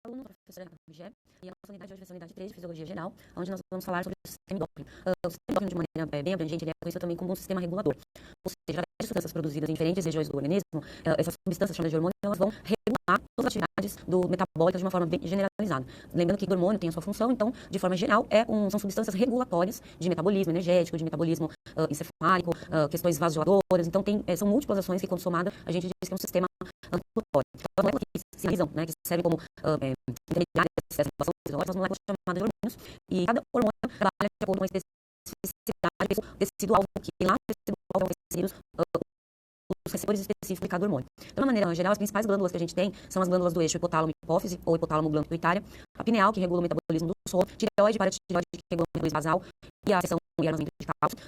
aluno, professora Vigé, e a nossa unidade hoje vai ser a unidade 3 de Fisiologia Geral, onde nós vamos falar sobre o sistema endócrino. O sistema endócrino, de maneira bem abrangente, ele é conhecido também como um sistema regulador. Ou seja, através de substâncias produzidas em diferentes regiões do organismo, essas substâncias chamadas de hormônio, elas vão regular todas as atividades metabólicas de uma forma bem generalizada. Lembrando que o hormônio tem a sua função, então, de forma geral, são substâncias regulatórias de metabolismo energético, de metabolismo encefálico, questões vasodilatoras. Então, são múltiplas ações que, quando somada, a gente diz que é um sistema regulatório. Então, as moléculas que sinalizam, que servem como intermediárias dessa regulação fisiológica, as moléculas chamadas de hormônios, e cada hormônio trabalha de acordo com a especificidade do tecido-alvo, que lá no tecido-alvo vão inseridos os receptores específicos de cada hormônio. Então, de maneira geral, as principais glândulas que a gente tem são as glândulas do eixo hipotálamo-hipófise ou hipotálamo-glândula-pituitária, a pineal, que regula o metabolismo do sono, tireoide, paratireoide, que regula o metabolismo basal, e a seção e armazenamento de cálcio,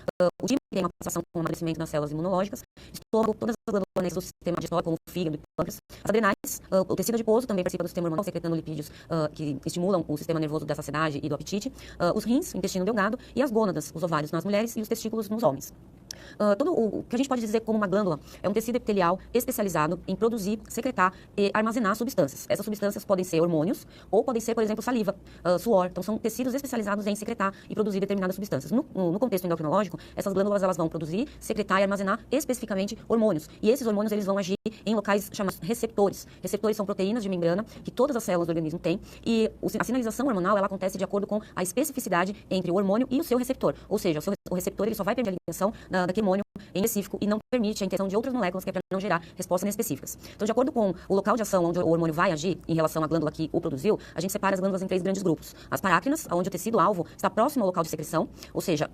o timo, que tem uma participação com o amadurecimento das células imunológicas, estômago, todas as glândulas do sistema digestório, como o fígado e pâncreas, as adrenais, o tecido adiposo também participa do sistema hormonal, secretando lipídios que estimulam o sistema nervoso da saciedade e do apetite, os rins, o intestino delgado, e as gônadas, os ovários nas mulheres e os testículos nos homens. Todo o que a gente pode dizer como uma glândula é um tecido epitelial especializado em produzir, secretar e armazenar substâncias. Essas substâncias podem ser hormônios ou podem ser, por exemplo, saliva, suor. Então, são tecidos especializados em secretar e produzir determinadas substâncias. No contexto endocrinológico, essas glândulas elas vão produzir, secretar e armazenar especificamente hormônios. E esses hormônios eles vão agir em locais chamados receptores. Receptores são proteínas de membrana que todas as células do organismo têm. E a sinalização hormonal ela acontece de acordo com a especificidade entre o hormônio e o seu receptor. Ou seja, o receptor ele só vai permitir a ligação daquele hormônio em específico e não permite a interação de outras moléculas que é para não gerar respostas inespecíficas. Então, de acordo com o local de ação onde o hormônio vai agir em relação à glândula que o produziu, a gente separa as glândulas em 3 grandes grupos. As parácrinas, onde o tecido-alvo está próximo ao local de secreção, ou seja,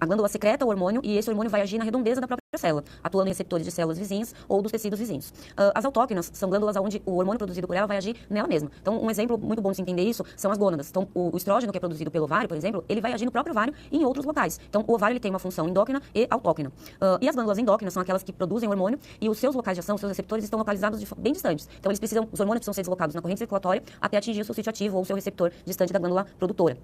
a glândula secreta o hormônio e esse hormônio vai agir na redondeza da própria célula, atuando em receptores de células vizinhas ou dos tecidos vizinhos. As autócrinas são glândulas onde o hormônio produzido por ela vai agir nela mesma. Então, um exemplo muito bom de se entender isso são as gônadas. Então, o estrógeno que é produzido pelo ovário, por exemplo, ele vai agir no próprio ovário e em outros locais. Então, o ovário ele tem uma função endócrina e autócrina. E as glândulas endócrinas são aquelas que produzem o hormônio e os seus locais de ação, os seus receptores estão localizados bem distantes. Então, os hormônios precisam ser deslocados na corrente circulatória até atingir o seu sítio ativo ou o seu receptor distante da glândula produtora.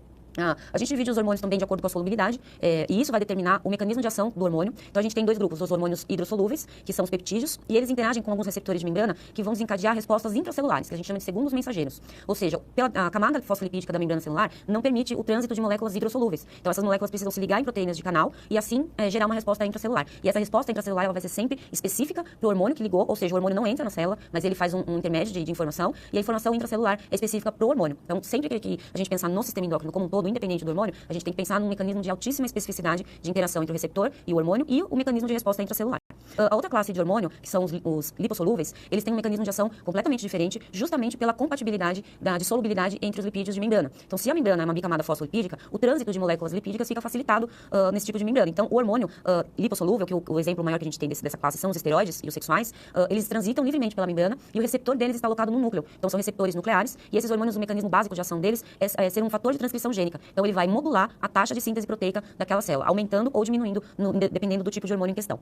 A gente divide os hormônios também de acordo com a solubilidade, e isso vai determinar o mecanismo de ação do hormônio. Então, a gente tem 2 grupos, os hormônios hidrossolúveis, que são os peptídeos, e eles interagem com alguns receptores de membrana que vão desencadear respostas intracelulares, que a gente chama de segundos mensageiros. Ou seja, a camada fosfolipídica da membrana celular não permite o trânsito de moléculas hidrossolúveis. Então, essas moléculas precisam se ligar em proteínas de canal e, assim, gerar uma resposta intracelular. E essa resposta intracelular ela vai ser sempre específica para o hormônio que ligou, ou seja, o hormônio não entra na célula, mas ele faz um intermédio de informação, e a informação intracelular é específica para o hormônio. Então, sempre que a gente pensar no sistema endócrino como um todo, independente do hormônio, a gente tem que pensar num mecanismo de altíssima especificidade de interação entre o receptor e o hormônio e o mecanismo de resposta intracelular. A outra classe de hormônio, que são os lipossolúveis, eles têm um mecanismo de ação completamente diferente, justamente pela compatibilidade de solubilidade entre os lipídios de membrana. Então, se a membrana é uma bicamada fosfolipídica, o trânsito de moléculas lipídicas fica facilitado nesse tipo de membrana. Então, o hormônio lipossolúvel, que o exemplo maior que a gente tem dessa classe são os esteroides e os sexuais, eles transitam livremente pela membrana e o receptor deles está alocado no núcleo. Então, são receptores nucleares e esses hormônios, o mecanismo básico de ação deles é ser um fator de transcrição gênica. Então, ele vai modular a taxa de síntese proteica daquela célula, aumentando ou diminuindo, dependendo do tipo de hormônio em questão.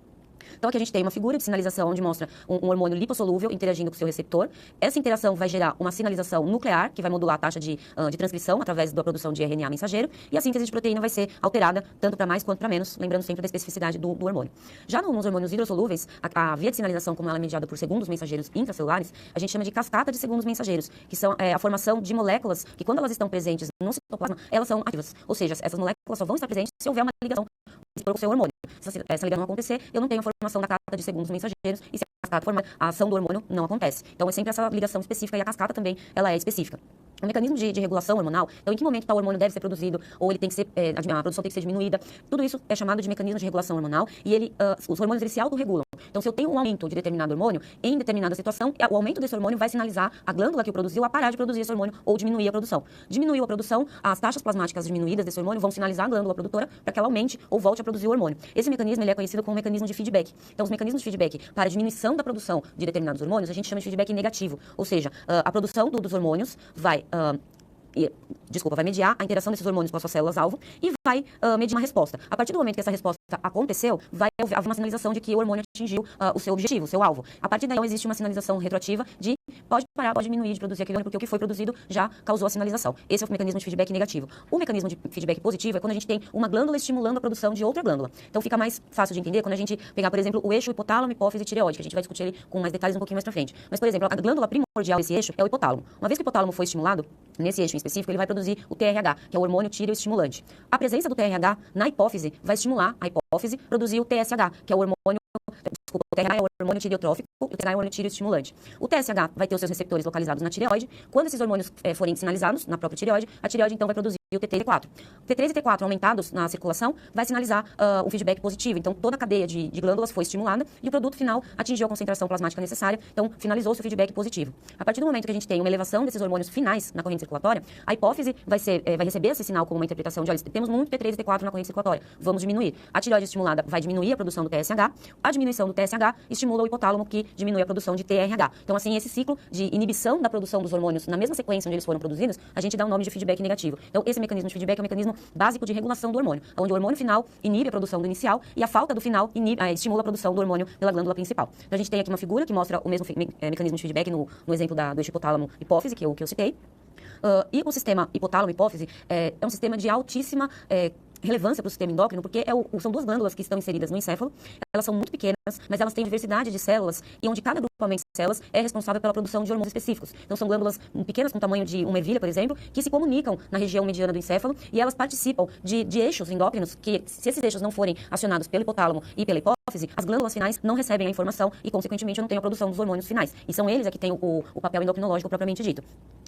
Então, aqui a gente tem uma figura de sinalização onde mostra um hormônio lipossolúvel interagindo com o seu receptor. Essa interação vai gerar uma sinalização nuclear, que vai modular a taxa de transcrição através da produção de RNA mensageiro, e a síntese de proteína vai ser alterada tanto para mais quanto para menos, lembrando sempre da especificidade do hormônio. Já nos hormônios hidrossolúveis, a via de sinalização, como ela é mediada por segundos mensageiros intracelulares, a gente chama de cascata de segundos mensageiros, que são a formação de moléculas que, quando elas estão presentes no citoplasma, elas são ativas. Ou seja, essas moléculas só vão estar presentes se houver uma ligação com o seu hormônio. Se essa ligação não acontecer, eu não tenho a formação da cascata de segundos mensageiros, e se a cascata formar, a ação do hormônio não acontece. Então, é sempre essa ligação específica, e a cascata também ela é específica. O mecanismo de regulação hormonal, então em que momento tal hormônio deve ser produzido, ou ele tem que ser, a produção tem que ser diminuída, tudo isso é chamado de mecanismo de regulação hormonal, e os hormônios eles se autorregulam. Então, se eu tenho um aumento de determinado hormônio, em determinada situação, o aumento desse hormônio vai sinalizar a glândula que o produziu a parar de produzir esse hormônio ou diminuir a produção. Diminuiu a produção, as taxas plasmáticas diminuídas desse hormônio vão sinalizar a glândula produtora para que ela aumente ou volte a produzir o hormônio. Esse mecanismo ele é conhecido como mecanismo de feedback. Então, os mecanismos de feedback para a diminuição da produção de determinados hormônios, a gente chama de feedback negativo. Ou seja, a produção dos hormônios vai mediar a interação desses hormônios com as suas células-alvo e vai medir uma resposta. A partir do momento que essa resposta aconteceu, vai haver uma sinalização de que o hormônio atingiu o seu objetivo, o seu alvo. A partir daí, não existe uma sinalização retroativa de pode parar, pode diminuir de produzir aquele hormônio, porque o que foi produzido já causou a sinalização. Esse é o mecanismo de feedback negativo. O mecanismo de feedback positivo é quando a gente tem uma glândula estimulando a produção de outra glândula. Então fica mais fácil de entender quando a gente pegar, por exemplo, o eixo hipotálamo, hipófise e tireoide, que a gente vai discutir ele com mais detalhes um pouquinho mais pra frente. Mas, por exemplo, a glândula primordial desse eixo é o hipotálamo. Uma vez que o hipotálamo foi estimulado, nesse eixo em específico, ele vai produzir o TRH, que é o hormônio tireoestimulante. A presença do TRH na hipófise vai estimular a hipófise a produzir o TSH, que é o hormônio Desculpa, o TRH é o hormônio tireotrófico e o TSH é o hormônio tireoestimulante. O TSH vai ter os seus receptores localizados na tireoide. Quando esses hormônios forem sinalizados na própria tireoide, a tireoide então vai produzir o T3 e T4. T3 e T4 aumentados na circulação vai sinalizar o feedback positivo. Então, toda a cadeia de glândulas foi estimulada e o produto final atingiu a concentração plasmática necessária. Então, finalizou-se o feedback positivo. A partir do momento que a gente tem uma elevação desses hormônios finais na corrente circulatória, a hipófise vai receber esse sinal como uma interpretação de, olha, temos muito T3 e T4 na corrente circulatória, vamos diminuir. A tireoide estimulada vai diminuir a produção do TSH. A diminuição do TSH estimula o hipotálamo, que diminui a produção de TRH. Então, assim, esse ciclo de inibição da produção dos hormônios na mesma sequência onde eles foram produzidos, a gente dá o nome de feedback negativo. Então, esse mecanismo de feedback é um mecanismo básico de regulação do hormônio, onde o hormônio final inibe a produção do inicial e a falta do final estimula a produção do hormônio pela glândula principal. Então, a gente tem aqui uma figura que mostra o mesmo mecanismo de feedback no exemplo do eixo hipotálamo-hipófise, que eu citei. E o sistema hipotálamo-hipófise é um sistema de altíssima relevância para o sistema endócrino, porque são duas glândulas que estão inseridas no encéfalo. Elas são muito pequenas, mas elas têm diversidade de células e onde cada grupamento de células é responsável pela produção de hormônios específicos. Então são glândulas pequenas, com o tamanho de uma ervilha, por exemplo, que se comunicam na região mediana do encéfalo e elas participam de eixos endócrinos que, se esses eixos não forem acionados pelo hipotálamo e pela hipófise, as glândulas finais não recebem a informação e, consequentemente, não tem a produção dos hormônios finais. E são eles que têm o papel endocrinológico propriamente dito.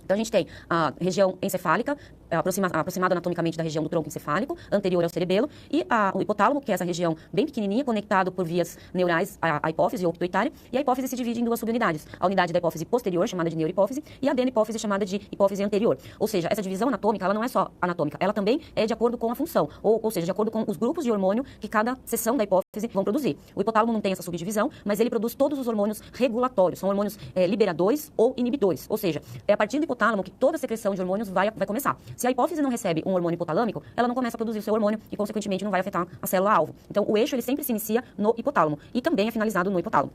Então, a gente tem a região encefálica, aproximada anatomicamente da região do tronco encefálico, anterior ao cerebelo, e o hipotálamo, que é essa região bem pequenininha, conectado por vias neurais à hipófise ou pituitária, e a hipófise se divide em duas subunidades. A unidade da hipófise posterior, chamada de neurohipófise, e a adenopófise, chamada de hipófise anterior. Ou seja, essa divisão anatômica, ela não é só anatômica, ela também é de acordo com a função, ou seja, de acordo com os grupos de hormônio que cada seção da hipófise vão produzir. O hipotálamo não tem essa subdivisão, mas ele produz todos os hormônios regulatórios, são hormônios liberadores ou inibidores, ou seja, é a partir do hipotálamo que toda a secreção de hormônios vai começar. Se a hipófise não recebe um hormônio hipotalâmico, ela não começa a produzir o seu hormônio e, consequentemente, não vai afetar a célula-alvo. Então, o eixo ele sempre se inicia no hipotálamo e também é finalizado no hipotálamo.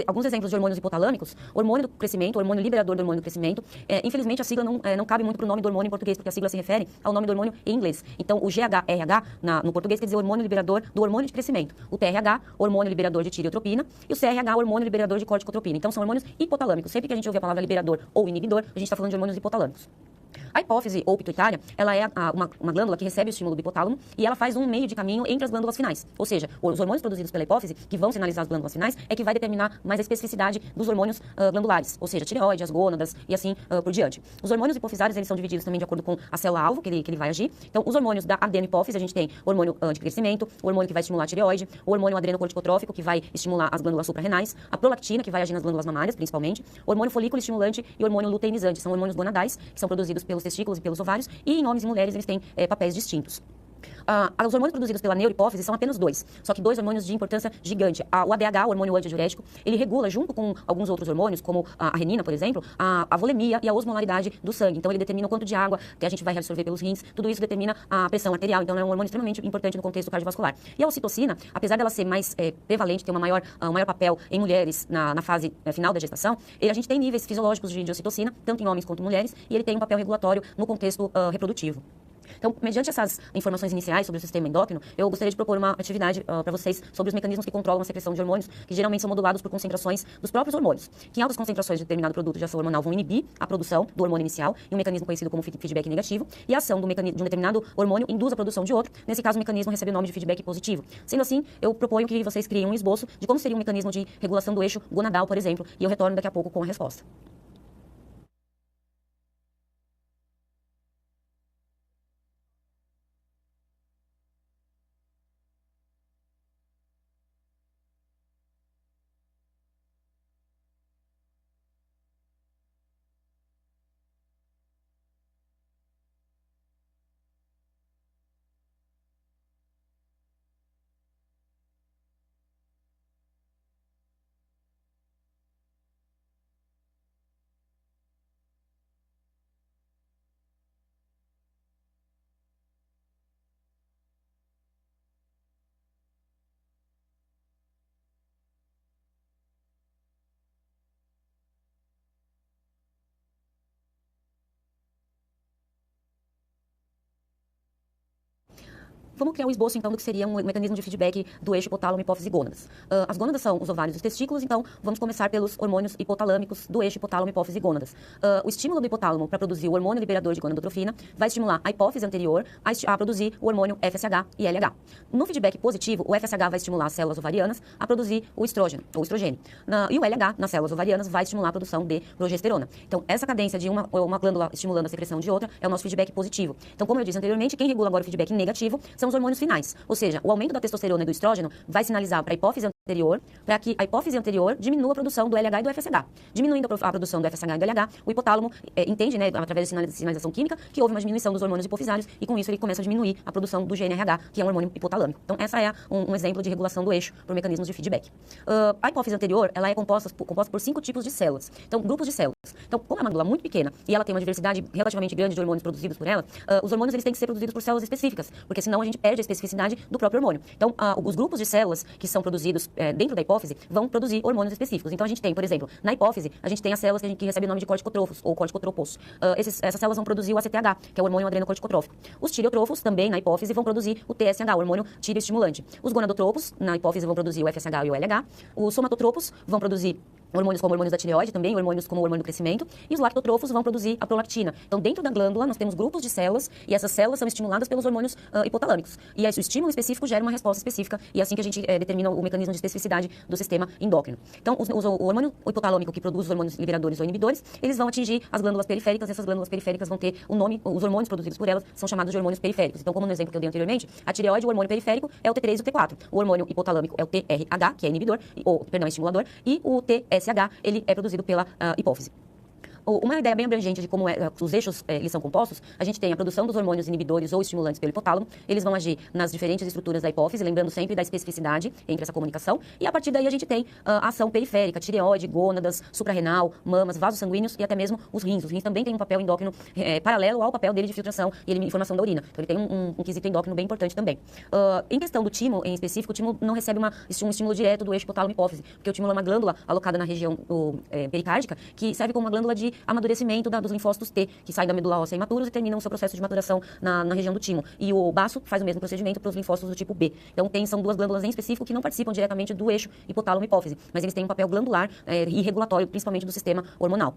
Alguns exemplos de hormônios hipotalâmicos: hormônio do crescimento, hormônio liberador do hormônio do crescimento. Infelizmente, a sigla não cabe muito para o nome do hormônio em português, porque a sigla se refere ao nome do hormônio em inglês. Então, o GHRH, no português, quer dizer hormônio liberador do hormônio de crescimento. O TRH, hormônio liberador de tireotropina. E o CRH, hormônio liberador de corticotropina. Então, são hormônios hipotalâmicos. Sempre que a gente ouve a palavra liberador ou inibidor, a gente está falando de hormônios hipotalâmicos. A hipófise ou pituitária, ela é uma glândula que recebe o estímulo do hipotálamo e ela faz um meio de caminho entre as glândulas finais. Ou seja, os hormônios produzidos pela hipófise, que vão sinalizar as glândulas finais, é que vai determinar mais a especificidade dos hormônios glandulares, ou seja, a tireoide, as gônadas e assim por diante. Os hormônios hipofisários, eles são divididos também de acordo com a célula-alvo que ele vai agir. Então, os hormônios da adenopófise, a gente tem o hormônio de crescimento, o hormônio que vai estimular a tireoide, o hormônio adrenocorticotrófico, que vai estimular as glândulas suprarrenais, a prolactina, que vai agir nas glândulas mamárias, principalmente, o hormônio folículo estimulante e o hormônio luteinizante. São hormônios gonadais, que são produzidos pelos testículos e pelos ovários, e em homens e mulheres eles têm papéis distintos. Os hormônios produzidos pela neurohipófise são apenas dois, só que dois hormônios de importância gigante. O ADH, o hormônio antidiurético, ele regula, junto com alguns outros hormônios, como a renina, por exemplo, a volemia e a osmolaridade do sangue. Então, ele determina o quanto de água que a gente vai reabsorver pelos rins. Tudo isso determina a pressão arterial. Então, é um hormônio extremamente importante no contexto cardiovascular. E a ocitocina, apesar dela ser mais prevalente, ter um maior papel em mulheres na fase final da gestação, a gente tem níveis fisiológicos de ocitocina, tanto em homens quanto em mulheres, e ele tem um papel regulatório no contexto reprodutivo. Então, mediante essas informações iniciais sobre o sistema endócrino, eu gostaria de propor uma atividade para vocês sobre os mecanismos que controlam a secreção de hormônios, que geralmente são modulados por concentrações dos próprios hormônios, que em altas concentrações de determinado produto de ação hormonal vão inibir a produção do hormônio inicial, e um mecanismo conhecido como feedback negativo, e a ação de um determinado hormônio induz a produção de outro. Nesse caso, o mecanismo recebe o nome de feedback positivo. Sendo assim, eu proponho que vocês criem um esboço de como seria um mecanismo de regulação do eixo gonadal, por exemplo, e eu retorno daqui a pouco com a resposta. vamos criar um esboço, então, do que seria um mecanismo de feedback do eixo hipotálamo, hipófise e gônadas. As gônadas são os ovários e os testículos, então vamos começar pelos hormônios hipotalâmicos do eixo hipotálamo, hipófise e gônadas. O estímulo do hipotálamo para produzir o hormônio liberador de gonadotrofina vai estimular a hipófise anterior a produzir o hormônio FSH e LH. No feedback positivo, o FSH vai estimular as células ovarianas a produzir o estrógeno, ou estrogênio. E o LH, nas células ovarianas, vai estimular a produção de progesterona. Então, essa cadência de uma glândula estimulando a secreção de outra é o nosso feedback positivo. Então, como eu disse anteriormente, quem regula agora o feedback negativo são os hormônios finais. Ou seja, o aumento da testosterona e do estrógeno vai sinalizar para a hipófise anterior, para que a hipófise anterior diminua a produção do LH e do FSH. Diminuindo a produção do FSH e do LH, o hipotálamo entende, né, através da sinalização química, que houve uma diminuição dos hormônios hipofisários e com isso ele começa a diminuir a produção do GNRH, que é um hormônio hipotalâmico. Então, essa é um exemplo de regulação do eixo por mecanismos de feedback. A hipófise anterior, ela é composta por 5 tipos de células. Então, grupos de células. Então, como é uma glândula muito pequena e ela tem uma diversidade relativamente grande de hormônios produzidos por ela, os hormônios eles têm que ser produzidos por células específicas, porque senão a gente perde a especificidade do próprio hormônio. Então, os grupos de células que são produzidos dentro da hipófise vão produzir hormônios específicos. Então, a gente tem, por exemplo, na hipófise, a gente tem as células que recebem o nome de corticotrofos ou corticotropos. Essas células vão produzir o ACTH, que é o hormônio adrenocorticotrófico. Os tireotrofos, também na hipófise, vão produzir o TSH, o hormônio tireoestimulante. Os gonadotropos, na hipófise, vão produzir o FSH e o LH. Os somatotropos vão produzir hormônios como hormônios da tireoide, também hormônios como o hormônio do crescimento, e os lactotrofos vão produzir a prolactina. Então, dentro da glândula, nós temos grupos de células, e essas células são estimuladas pelos hormônios hipotalâmicos. E aí, o estímulo específico gera uma resposta específica, e é assim que a gente determina o mecanismo de especificidade do sistema endócrino. Então, o hormônio hipotalâmico que produz os hormônios liberadores ou inibidores, eles vão atingir as glândulas periféricas, e essas glândulas periféricas vão ter o nome, os hormônios produzidos por elas são chamados de hormônios periféricos. Então, como no exemplo que eu dei anteriormente, a tireoide, o hormônio periférico é o T3 e o T4. O hormônio hipotalâmico é o TRH, que é inibidor, estimulador, e o TSH, ele é produzido pela hipófise. Uma ideia bem abrangente de como os eixos eles são compostos, a gente tem a produção dos hormônios inibidores ou estimulantes pelo hipotálamo, eles vão agir nas diferentes estruturas da hipófise, lembrando sempre da especificidade entre essa comunicação, e a partir daí a gente tem a ação periférica, tireoide, gônadas, suprarrenal, mamas, vasos sanguíneos e até mesmo os rins. Os rins também têm um papel endócrino paralelo ao papel dele de filtração e formação da urina. Então ele tem um quesito endócrino bem importante também. Em questão do timo, em específico, o timo não recebe um estímulo direto do eixo hipotálamo-hipófise, porque o timo é uma glândula alocada na região pericárdica, que serve como uma glândula de amadurecimento dos linfócitos T, que saem da medula óssea imaturos e terminam o seu processo de maturação na região do timo. E o baço faz o mesmo procedimento para os linfócitos do tipo B. Então, são duas glândulas em específico que não participam diretamente do eixo hipotálamo-hipófise, mas eles têm um papel glandular e regulatório, principalmente do sistema hormonal.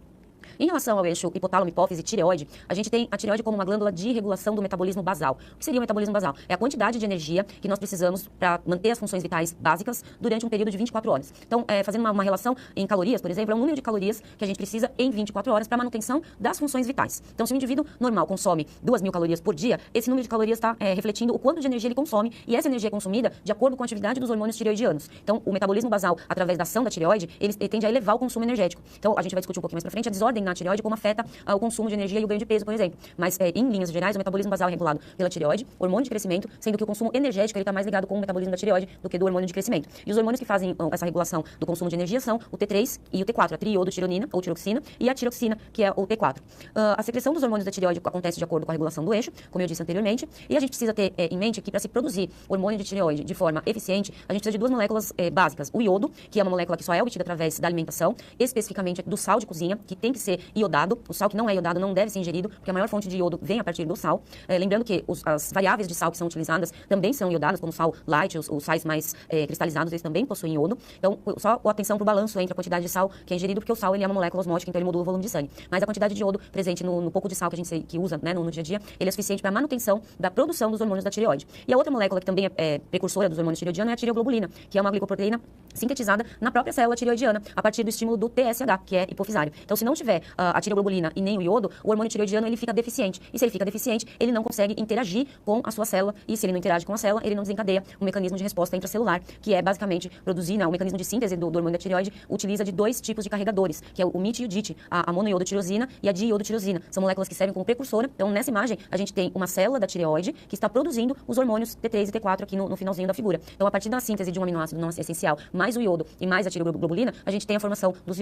Em relação ao eixo hipotálamo, hipófise e tireoide, a gente tem a tireoide como uma glândula de regulação do metabolismo basal. O que seria o metabolismo basal? É a quantidade de energia que nós precisamos para manter as funções vitais básicas durante um período de 24 horas. Então, fazendo uma relação em calorias, por exemplo, é um número de calorias que a gente precisa em 24 horas para a manutenção das funções vitais. Então, se um indivíduo normal consome 2.000 calorias por dia, esse número de calorias está refletindo o quanto de energia ele consome, e essa energia é consumida de acordo com a atividade dos hormônios tireoidianos. Então, o metabolismo basal, através da ação da tireoide, ele tende a elevar o consumo energético. Então, a gente vai discutir um pouquinho mais para frente a desordem na tireoide, como afeta o consumo de energia e o ganho de peso, por exemplo. Mas, em linhas gerais, o metabolismo basal é regulado pela tireoide, hormônio de crescimento, sendo que o consumo energético está mais ligado com o metabolismo da tireoide do que do hormônio de crescimento. E os hormônios que fazem essa regulação do consumo de energia são o T3 e o T4, a triiodotironina, ou tiroxina, e a tiroxina, que é o T4. A secreção dos hormônios da tireoide acontece de acordo com a regulação do eixo, como eu disse anteriormente, e a gente precisa ter em mente que para se produzir hormônio de tireoide de forma eficiente, a gente precisa de duas moléculas básicas. O iodo, que é uma molécula que só é obtida através da alimentação, especificamente do sal de cozinha, que tem que ser iodado. O sal que não é iodado não deve ser ingerido, porque a maior fonte de iodo vem a partir do sal. Lembrando que as variáveis de sal que são utilizadas também são iodadas, como o sal light, os sais mais cristalizados, eles também possuem iodo. Então, só atenção para o balanço entre a quantidade de sal que é ingerido, porque o sal ele é uma molécula osmótica, então ele modula o volume de sangue. Mas a quantidade de iodo presente no pouco de sal que a gente usa, né, no dia a dia, ele é suficiente para a manutenção da produção dos hormônios da tireoide. E a outra molécula que também é precursora dos hormônios tireoidianos é a tireoglobulina, que é uma glicoproteína sintetizada na própria célula tireoidiana, a partir do estímulo do TSH, que é hipofisário. Então, se não tiver a tireoglobulina e nem o iodo, o hormônio tireoidiano ele fica deficiente. E se ele fica deficiente, ele não consegue interagir com a sua célula. E se ele não interage com a célula, ele não desencadeia um mecanismo de resposta intracelular, que é basicamente produzir, né, o mecanismo de síntese do hormônio da tireoide utiliza de dois tipos de carregadores, que é o MIT e o DIT, a monoiodotirosina e a diiodotirosina. São moléculas que servem como precursora. Então, nessa imagem, a gente tem uma célula da tireoide que está produzindo os hormônios T3 e T4 aqui no finalzinho da figura. Então, a partir da síntese de um aminoácido não essencial, mais o iodo e mais a tireoglobulina, a gente tem a formação dos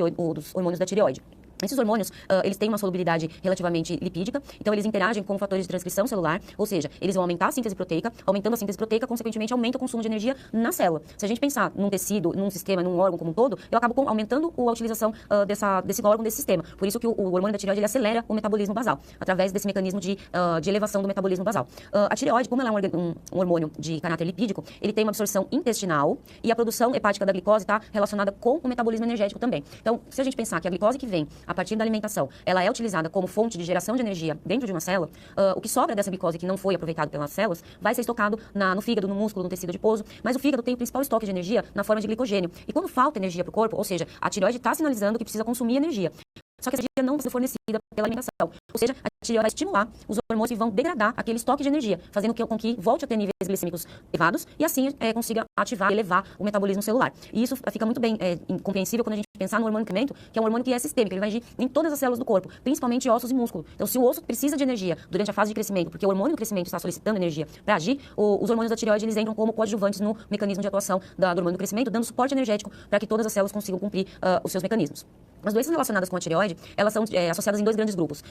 hormônios da tireoide. Esses hormônios, eles têm uma solubilidade relativamente lipídica, então eles interagem com fatores de transcrição celular, ou seja, eles vão aumentar a síntese proteica, aumentando a síntese proteica, consequentemente aumenta o consumo de energia na célula. Se a gente pensar num tecido, num sistema, num órgão como um todo, eu acabo aumentando a utilização desse órgão, desse sistema. Por isso que o hormônio da tireoide, ele acelera o metabolismo basal, através desse mecanismo de elevação do metabolismo basal. A tireoide, como ela é um hormônio de caráter lipídico, ele tem uma absorção intestinal e a produção hepática da glicose está relacionada com o metabolismo energético também. Então, se a gente pensar que a glicose que vem a partir da alimentação, ela é utilizada como fonte de geração de energia dentro de uma célula, o que sobra dessa glicose que não foi aproveitado pelas células vai ser estocado no fígado, no músculo, no tecido adiposo, mas o fígado tem o principal estoque de energia na forma de glicogênio. E quando falta energia para o corpo, ou seja, a tireoide está sinalizando que precisa consumir energia. Só que essa energia não vai ser fornecida pela alimentação. Ou seja, a tireoide vai estimular os hormônios que vão degradar aquele estoque de energia, fazendo com que volte a ter níveis glicêmicos elevados e assim consiga ativar e elevar o metabolismo celular. E isso fica muito bem compreensível quando a gente pensar no hormônio do crescimento, que é um hormônio que é sistêmico, ele vai agir em todas as células do corpo, principalmente ossos e músculo. Então, se o osso precisa de energia durante a fase de crescimento, porque o hormônio do crescimento está solicitando energia para agir, os hormônios da tireoide eles entram como coadjuvantes no mecanismo de atuação do hormônio do crescimento, dando suporte energético para que todas as células consigam cumprir os seus mecanismos. As doenças relacionadas com a tireoide, elas são associadas em dois grandes grupos.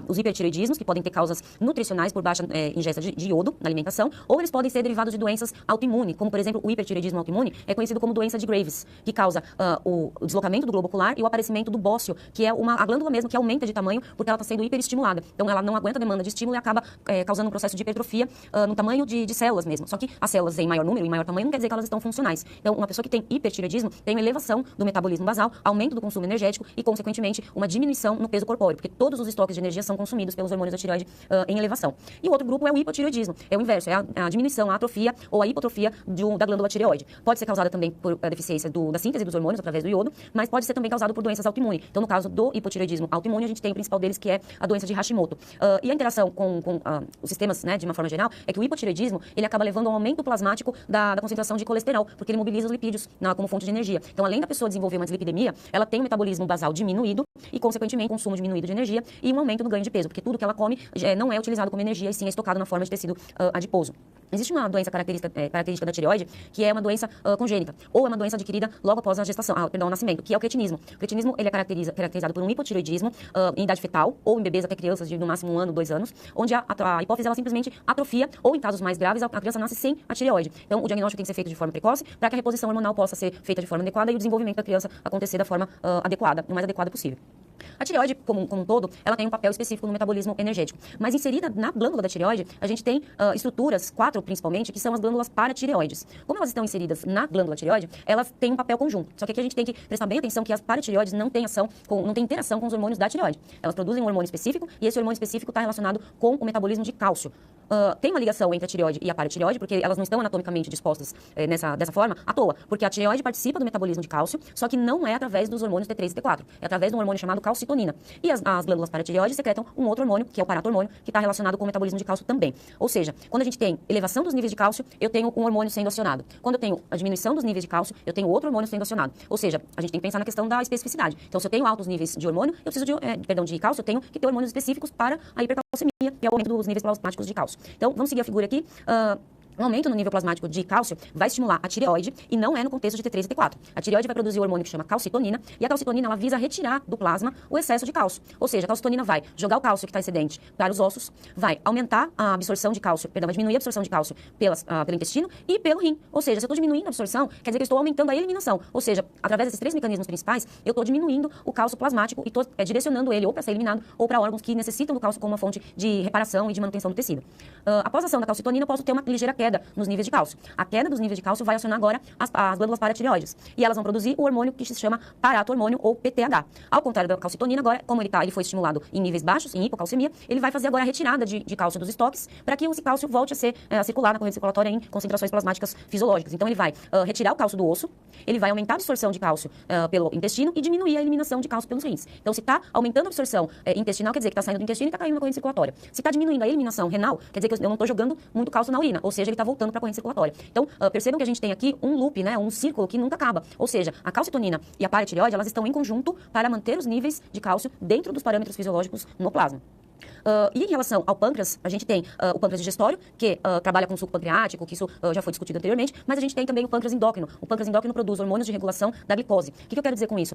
Os hipertireoidismos, que podem ter causas nutricionais por baixa ingesta de iodo na alimentação, ou eles podem ser derivados de doenças autoimunes, como, por exemplo, o hipertireoidismo autoimune é conhecido como doença de Graves, que causa o deslocamento do globo ocular e o aparecimento do bócio, que é a glândula mesmo que aumenta de tamanho porque ela está sendo hiperestimulada. Então, ela não aguenta a demanda de estímulo e acaba causando um processo de hipertrofia no tamanho de células mesmo. Só que as células em maior número e maior tamanho não quer dizer que elas estão funcionais. Então, uma pessoa que tem hipertireoidismo tem uma elevação do metabolismo basal, aumento do consumo energético e, consequentemente, uma diminuição no peso corpóreo, porque todos os estoques de energia são consumidos pelos hormônios da tireoide em elevação. E o outro grupo é o hipotireoidismo, é o inverso, é a diminuição, a atrofia ou a hipotrofia da glândula tireoide. Pode ser causada também por deficiência da síntese dos hormônios através do iodo, mas pode ser também causado por doenças autoimunes. Então, no caso do hipotireoidismo autoimune, a gente tem o principal deles, que é a doença de Hashimoto. E a interação com os sistemas, né, de uma forma geral, é que o hipotireoidismo, ele acaba levando a um aumento plasmático da concentração de colesterol, porque ele mobiliza os lipídios como fonte de energia. Então, além da pessoa desenvolver uma dislipidemia, ela tem o metabolismo basal diminuído e, consequentemente, consumo diminuído de energia e um aumento no ganho de peso, porque tudo que ela come não é utilizado como energia e sim é estocado na forma de tecido adiposo. Existe uma doença característica da tireoide, que é uma doença congênita, ou é uma doença adquirida logo após a gestação, o nascimento, que é o cretinismo. O cretinismo, ele é caracterizado por um hipotireoidismo em idade fetal, ou em bebês até crianças de no máximo 1 ano, 2 anos, onde a hipófise ela simplesmente atrofia, ou em casos mais graves, a criança nasce sem a tireoide. Então, o diagnóstico tem que ser feito de forma precoce, para que a reposição hormonal possa ser feita de forma adequada e o desenvolvimento da criança acontecer da forma adequada, o mais adequada possível. A tireoide, como um todo, ela tem um papel específico no metabolismo energético. Mas inserida na glândula da tireoide, a gente tem estruturas, 4 principalmente, que são as glândulas paratireoides. Como elas estão inseridas na glândula tireoide, elas têm um papel conjunto. Só que aqui a gente tem que prestar bem atenção que as paratireoides não têm interação com os hormônios da tireoide. Elas produzem um hormônio específico e esse hormônio específico está relacionado com o metabolismo de cálcio. Tem uma ligação entre a tireoide e a paratireoide, porque elas não estão anatomicamente dispostas dessa forma à toa, porque a tireoide participa do metabolismo de cálcio, só que não é através dos hormônios T3 e T4, é através de um hormônio chamado calcitonina. E as glândulas paratireoides secretam um outro hormônio, que é o paratormônio, que está relacionado com o metabolismo de cálcio também. Ou seja, quando a gente tem elevação dos níveis de cálcio, eu tenho um hormônio sendo acionado. Quando eu tenho a diminuição dos níveis de cálcio, eu tenho outro hormônio sendo acionado. Ou seja, a gente tem que pensar na questão da especificidade. Então, se eu tenho altos níveis de hormônio, eu preciso de cálcio, eu tenho que ter hormônios específicos para a hipercalcemia, que é o aumento dos níveis plasmáticos de cálcio. Então, vamos seguir a figura aqui. Um aumento no nível plasmático de cálcio vai estimular a tireoide e não é no contexto de T3 e T4. A tireoide vai produzir o hormônio que chama calcitonina e a calcitonina ela visa retirar do plasma o excesso de cálcio. Ou seja, a calcitonina vai jogar o cálcio que está excedente para os ossos, vai aumentar a absorção de cálcio, vai diminuir a absorção de cálcio pelo intestino e pelo rim. Ou seja, se eu estou diminuindo a absorção, quer dizer que eu estou aumentando a eliminação. Ou seja, através desses 3 mecanismos principais, eu estou diminuindo o cálcio plasmático e estou direcionando ele ou para ser eliminado ou para órgãos que necessitam do cálcio como uma fonte de reparação e de manutenção do tecido. Após a ação da calcitonina, eu posso ter uma ligeira queda nos níveis de cálcio. A queda dos níveis de cálcio vai acionar agora as glândulas paratireoides. E elas vão produzir o hormônio que se chama paratormônio ou PTH. Ao contrário da calcitonina, agora, como ele foi estimulado em níveis baixos, em hipocalcemia, ele vai fazer agora a retirada de cálcio dos estoques para que esse cálcio volte a circular na corrente circulatória em concentrações plasmáticas fisiológicas. Então, ele vai retirar o cálcio do osso, ele vai aumentar a absorção de cálcio pelo intestino e diminuir a eliminação de cálcio pelos rins. Então, se está aumentando a absorção intestinal, quer dizer que está saindo do intestino e está caindo na corrente circulatória. Se está diminuindo a eliminação renal, quer dizer que eu não estou jogando muito cálcio na urina, ou seja, ele está voltando para a corrente circulatória. Então, percebam que a gente tem aqui um loop, né, um círculo que nunca acaba. Ou seja, a calcitonina e a paratireoide, elas estão em conjunto para manter os níveis de cálcio dentro dos parâmetros fisiológicos no plasma. E em relação ao pâncreas, a gente tem o pâncreas digestório, que trabalha com suco pancreático, que isso já foi discutido anteriormente, mas a gente tem também o pâncreas endócrino. O pâncreas endócrino produz hormônios de regulação da glicose. O que eu quero dizer com isso?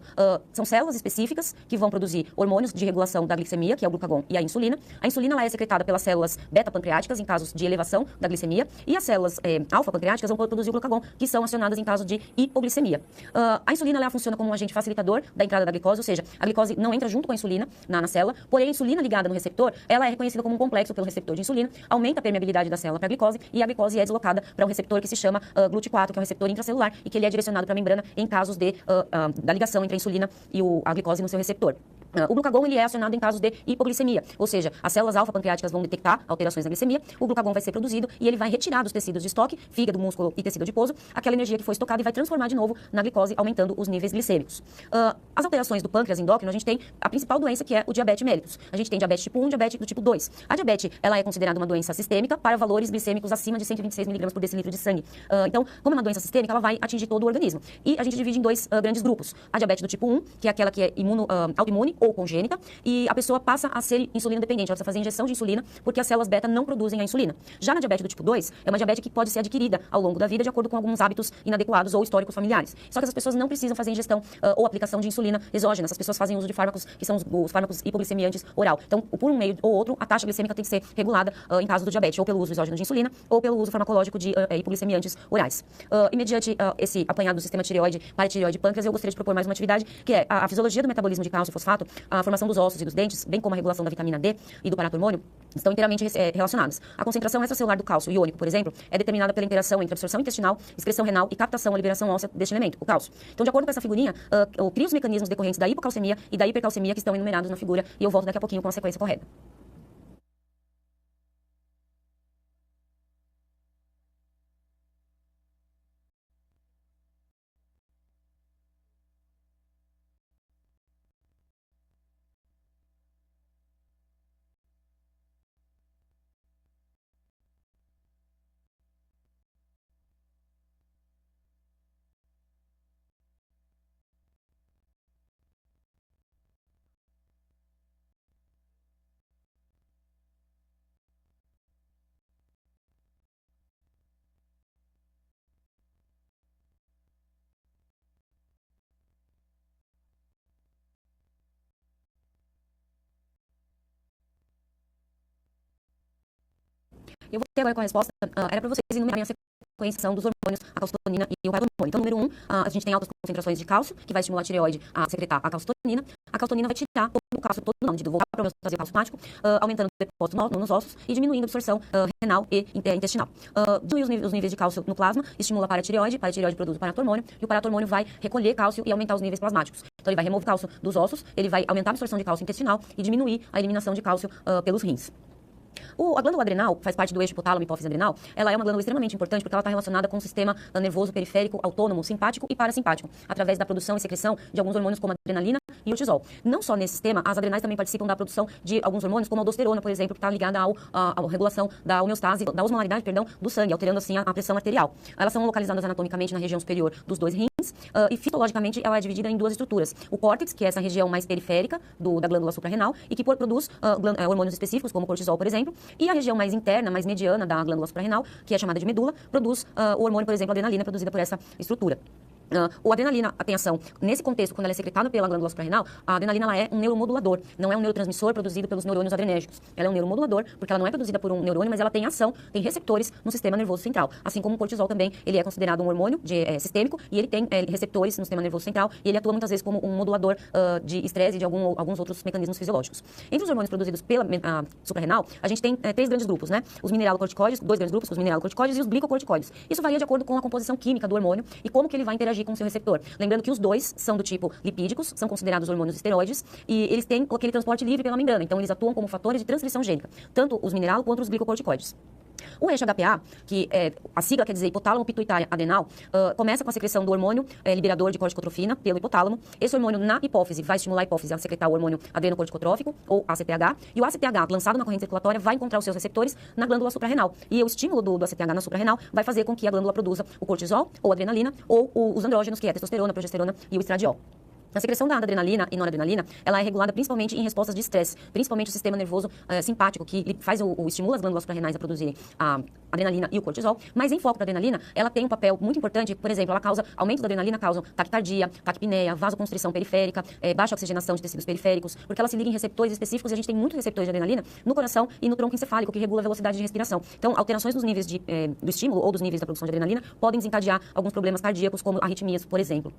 São células específicas que vão produzir hormônios de regulação da glicemia, que é o glucagon e a insulina. A insulina ela é secretada pelas células beta-pancreáticas em casos de elevação da glicemia, e as células alfa-pancreáticas vão produzir o glucagon, que são acionadas em caso de hipoglicemia. A insulina ela funciona como um agente facilitador da entrada da glicose, ou seja, a glicose não entra junto com a insulina na célula, porém a insulina ligada no receptor, ela é reconhecida como um complexo pelo receptor de insulina, aumenta a permeabilidade da célula para a glicose, e a glicose é deslocada para um receptor que se chama GLUT4, que é um receptor intracelular, e que ele é direcionado para a membrana em casos da ligação entre a insulina e a glicose no seu receptor. O glucagon ele é acionado em casos de hipoglicemia, ou seja, as células alfa-pancreáticas vão detectar alterações na glicemia, o glucagon vai ser produzido e ele vai retirar dos tecidos de estoque, fígado, músculo e tecido adiposo, aquela energia que foi estocada e vai transformar de novo na glicose, aumentando os níveis glicêmicos. As alterações do pâncreas endócrino, a gente tem a principal doença, que é o diabetes mellitus. A gente tem diabetes tipo 1 e diabetes do tipo 2. A diabetes, ela é considerada uma doença sistêmica para valores glicêmicos acima de 126 mg por decilitro de sangue. Então, como é uma doença sistêmica, ela vai atingir todo o organismo. E a gente divide em dois grandes grupos. A diabetes do tipo 1, que é aquela que é autoimune ou congênita, e a pessoa passa a ser insulina dependente, ela precisa fazer injeção de insulina porque as células beta não produzem a insulina. Já na diabetes do tipo 2, é uma diabetes que pode ser adquirida ao longo da vida de acordo com alguns hábitos inadequados ou históricos familiares. Só que essas pessoas não precisam fazer ingestão ou aplicação de insulina exógena. Essas pessoas fazem uso de fármacos que são os fármacos hipoglicemiantes oral. Então, por um meio ou outro, a taxa glicêmica tem que ser regulada em caso do diabetes, ou pelo uso exógeno de insulina, ou pelo uso farmacológico de hipoglicemiantes orais. E mediante esse apanhado do sistema tireoide, paratireoide e pâncreas, eu gostaria de propor mais uma atividade, que é a fisiologia do metabolismo de cálcio e fosfato, a formação dos ossos e dos dentes, bem como a regulação da vitamina D e do paratormônio, estão inteiramente relacionadas. A concentração extracelular do cálcio iônico, por exemplo, é determinada pela interação entre absorção intestinal, excreção renal e captação ou liberação óssea deste elemento, o cálcio. Então, de acordo com essa figurinha, eu crio os mecanismos decorrentes da hipocalcemia e da hipercalcemia que estão enumerados na figura, e eu volto daqui a pouquinho com a sequência correta. Eu vou ter agora com a resposta, era para vocês enumerarem a sequência dos hormônios, a calcitonina e o paratormônio. Então, número 1, a gente tem altas concentrações de cálcio, que vai estimular a tireoide a secretar a calcitonina. A calcitonina vai tirar todo o cálcio, todo o não, de voltar para o homeostase calcimático, aumentando o depósito nos ossos e diminuindo a absorção renal e intestinal. Diminui os níveis de cálcio no plasma, estimula a paratireoide produz o paratormônio, e o paratormônio vai recolher cálcio e aumentar os níveis plasmáticos. Então, ele vai remover cálcio dos ossos, ele vai aumentar a absorção de cálcio intestinal e diminuir a eliminação de cálcio pelos rins. A glândula adrenal, faz parte do eixo hipotálamo e hipófise adrenal, ela é uma glândula extremamente importante porque ela está relacionada com o sistema nervoso periférico autônomo, simpático e parasimpático, através da produção e secreção de alguns hormônios como a adrenalina e o cortisol. Não só nesse sistema, as adrenais também participam da produção de alguns hormônios, como a aldosterona, por exemplo, que está ligada à regulação da homeostase, da osmolaridade, do sangue, alterando assim a pressão arterial. Elas são localizadas anatomicamente na região superior dos dois rins, e fisiologicamente ela é dividida em duas estruturas. O córtex, que é essa região mais periférica da glândula suprarrenal e que produz hormônios específicos, como o cortisol, por exemplo, e a região mais interna, mais mediana da glândula suprarrenal, que é chamada de medula, produz o hormônio, por exemplo, a adrenalina, produzida por essa estrutura. O adrenalina, atenção, nesse contexto, quando ela é secretada pela glândula suprarrenal, a adrenalina ela é um neuromodulador, não é um neurotransmissor produzido pelos neurônios adrenérgicos. Ela é um neuromodulador, porque ela não é produzida por um neurônio, mas ela tem ação, tem receptores no sistema nervoso central. Assim como o cortisol também, ele é considerado um hormônio sistêmico e ele tem receptores no sistema nervoso central e ele atua muitas vezes como um modulador de estresse e de alguns outros mecanismos fisiológicos. Entre os hormônios produzidos pela suprarrenal, a gente tem três grandes grupos, né? Os mineralocorticoides, dois grandes grupos, os mineralocorticoides e os glicocorticoides. Isso varia de acordo com a composição química do hormônio e como que ele vai interagir com o seu receptor. Lembrando que os dois são do tipo lipídicos, são considerados hormônios esteroides, e eles têm aquele transporte livre pela membrana, então eles atuam como fatores de transcrição gênica, tanto os mineral quanto os glicocorticoides. O eixo HPA, que a sigla quer dizer hipotálamo pituitária adrenal, começa com a secreção do hormônio liberador de corticotrofina pelo hipotálamo. Esse hormônio na hipófise vai estimular a hipófise a secretar o hormônio adrenocorticotrófico, ou ACTH, e o ACTH, lançado na corrente circulatória, vai encontrar os seus receptores na glândula suprarrenal. E o estímulo do ACTH na suprarrenal vai fazer com que a glândula produza o cortisol, ou adrenalina, ou os andrógenos, que é a testosterona, a progesterona e o estradiol. A secreção da adrenalina e noradrenalina, ela é regulada principalmente em respostas de estresse, principalmente o sistema nervoso simpático, que faz estimula as glândulas suprarrenais a produzirem a adrenalina e o cortisol, mas em foco da adrenalina, ela tem um papel muito importante, por exemplo, ela causa, aumento da adrenalina causa taquicardia, taquipneia, vasoconstrição periférica, baixa oxigenação de tecidos periféricos, porque ela se liga em receptores específicos e a gente tem muitos receptores de adrenalina no coração e no tronco encefálico, que regula a velocidade de respiração. Então, alterações nos níveis do estímulo ou dos níveis da produção de adrenalina podem desencadear alguns problemas cardíacos, como arritmias, por exemplo.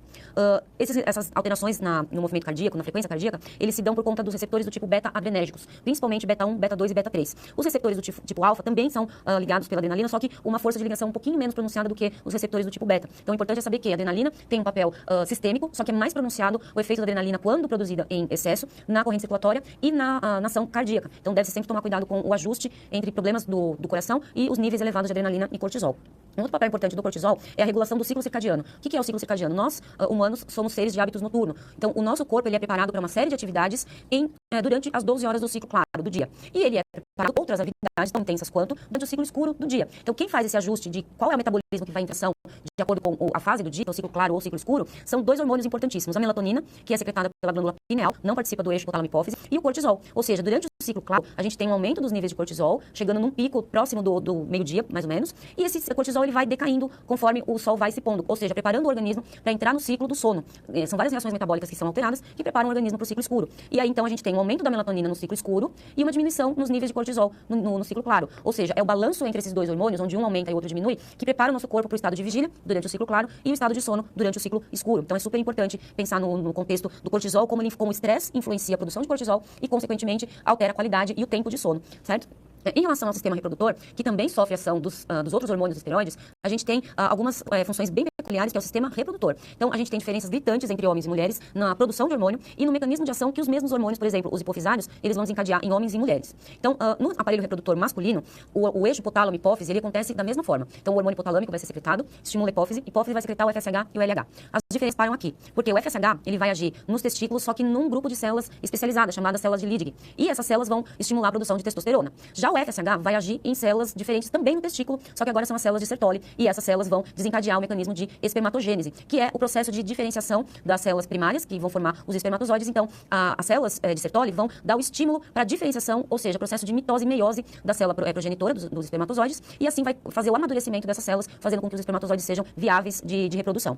Essas alterações no movimento cardíaco, na frequência cardíaca, eles se dão por conta dos receptores do tipo beta-adrenérgicos, principalmente beta 1, beta 2 e beta 3. Os receptores do tipo alfa também são ligados pela adrenalina, só que uma força de ligação um pouquinho menos pronunciada do que os receptores do tipo beta. Então, o importante é saber que a adrenalina tem um papel sistêmico, só que é mais pronunciado o efeito da adrenalina quando produzida em excesso na corrente circulatória e na ação cardíaca. Então, deve-se sempre tomar cuidado com o ajuste entre problemas do coração e os níveis elevados de adrenalina e cortisol. Um outro papel importante do cortisol é a regulação do ciclo circadiano. O que é o ciclo circadiano? Nós, humanos, somos seres de hábitos noturnos. Então, o nosso corpo ele é preparado para uma série de atividades durante as 12 horas do ciclo claro do dia. E ele é preparado para outras atividades tão intensas quanto durante o ciclo escuro do dia. Então, quem faz esse ajuste de qual é o metabolismo que vai em ação de acordo com a fase do dia, o ciclo claro ou o ciclo escuro, são dois hormônios importantíssimos. A melatonina, que é secretada pela glândula pineal, não participa do eixo hipotálamo-hipófise, e o cortisol. Ou seja, durante o ciclo claro, a gente tem um aumento dos níveis de cortisol, chegando num pico próximo do meio-dia, mais ou menos, e esse cortisol ele vai decaindo conforme o sol vai se pondo, ou seja, preparando o organismo para entrar no ciclo do sono. São várias reações metabólicas que são alteradas que preparam o organismo para o ciclo escuro. E aí, então, a gente tem um aumento da melatonina no ciclo escuro e uma diminuição nos níveis de cortisol no ciclo claro. Ou seja, é o balanço entre esses dois hormônios, onde um aumenta e o outro diminui, que prepara o nosso corpo para o estado de vigília durante o ciclo claro e o estado de sono durante o ciclo escuro. Então, é super importante pensar no contexto do cortisol, como o estresse influencia a produção de cortisol e, consequentemente, altera a qualidade e o tempo de sono, certo? Em relação ao sistema reprodutor, que também sofre ação dos outros hormônios esteroides, a gente tem algumas funções bem peculiares, que é o sistema reprodutor. Então, a gente tem diferenças gritantes entre homens e mulheres na produção de hormônio e no mecanismo de ação que os mesmos hormônios, por exemplo, os hipofisários, eles vão desencadear em homens e mulheres. Então, no aparelho reprodutor masculino, o eixo hipotálamo-hipófise, ele acontece da mesma forma. Então, o hormônio hipotalâmico vai ser secretado, estimula a hipófise vai secretar o FSH e o LH. As diferenças param aqui, porque o FSH, ele vai agir nos testículos, só que num grupo de células especializadas, chamadas células de Leydig. E essas células vão estimular a produção de testosterona. Já o FSH vai agir em células diferentes também no testículo, só que agora são as células de Sertoli, e essas células vão desencadear o mecanismo de espermatogênese, que é o processo de diferenciação das células primárias, que vão formar os espermatozoides. Então, as células de Sertoli vão dar o estímulo para a diferenciação, ou seja, o processo de mitose e meiose da célula progenitora dos espermatozoides, e assim vai fazer o amadurecimento dessas células, fazendo com que os espermatozoides sejam viáveis de reprodução.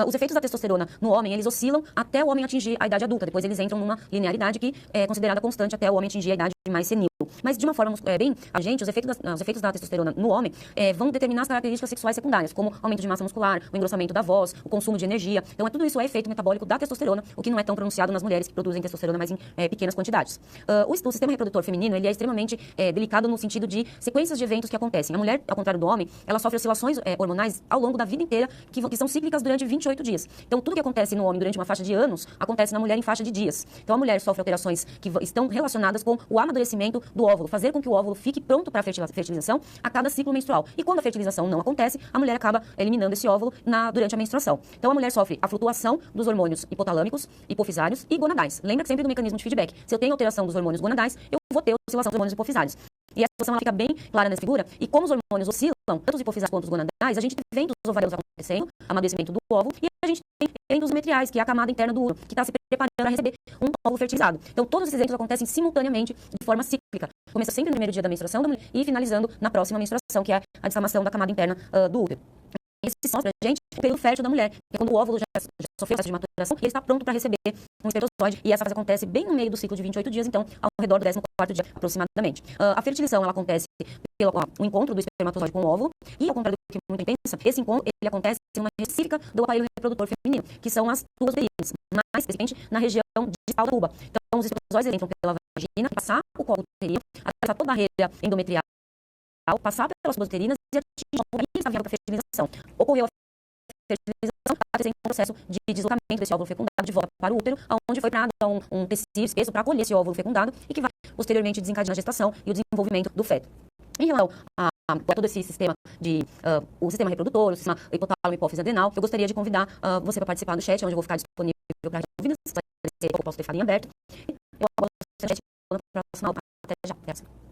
Os efeitos da testosterona no homem, eles oscilam até o homem atingir a idade adulta. Depois eles entram numa linearidade que é considerada constante até o homem atingir a idade mais senil. Mas, de uma forma bem agente, os efeitos da testosterona no homem vão determinar as características sexuais secundárias, como aumento de massa muscular, o engrossamento da voz, o consumo de energia. Então, tudo isso é efeito metabólico da testosterona, o que não é tão pronunciado nas mulheres que produzem testosterona, mas em pequenas quantidades. O sistema reprodutor feminino, ele é extremamente delicado no sentido de sequências de eventos que acontecem. A mulher, ao contrário do homem, ela sofre oscilações hormonais ao longo da vida inteira, que são cíclicas durante 28 dias. Então, tudo que acontece no homem durante uma faixa de anos, acontece na mulher em faixa de dias. Então, a mulher sofre alterações que estão relacionadas com o amadurecimento do óvulo, fazer com que o óvulo fique pronto para a fertilização a cada ciclo menstrual. E quando a fertilização não acontece, a mulher acaba eliminando esse óvulo durante a menstruação. Então, a mulher sofre a flutuação dos hormônios hipotalâmicos, hipofisários e gonadais. Lembra sempre do mecanismo de feedback. Se eu tenho alteração dos hormônios gonadais, eu vou ter oscilação dos hormônios hipofisários. E essa situação ela fica bem clara nessa figura. E como os hormônios oscilam, tanto os hipofisários quanto os gonadais, a gente vem dos ovários acontecendo, amadurecimento do óvulo, e a gente tem eventos metriais, que é a camada interna do útero, que está se preparando para receber um óvulo fertilizado. Então, todos esses eventos acontecem simultaneamente, de forma cíclica. Começa sempre no primeiro dia da menstruação da mulher e finalizando na próxima menstruação, que é a descamação da camada interna do útero. Esse mostra pra gente o período fértil da mulher, que é quando o óvulo já sofreu o processo de maturação e ele está pronto para receber um espermatozoide. E essa fase acontece bem no meio do ciclo de 28 dias, então ao redor do 14º dia aproximadamente. A fertilização ela acontece pelo encontro do espermatozoide com o óvulo, e ao contrário do que muito pensa, esse encontro ele acontece em uma região específica do aparelho reprodutor feminino, que são as tubas uterinas, mais especificamente na região distal da tuba. Então os espermatozoides entram pela vagina, passar o colo uterino, atravessar toda a barreira endometrial, passar pelas tubas uterinas e atingir o óvulo e está vindo para a fertilização. Ocorreu a fertilização, está acontecendo um processo de deslocamento desse óvulo fecundado de volta para o útero, onde foi criado um tecido espesso para acolher esse óvulo fecundado e que vai posteriormente desencadear a gestação e o desenvolvimento do feto. Em relação a todo esse sistema o sistema reprodutor, o sistema hipotálamo, hipófise adrenal, eu gostaria de convidar você para participar do chat, onde eu vou ficar disponível para dúvidas, esclarecer o que eu posso ter falado em aberto. Eu aguardo o chat na próxima aula. Até já.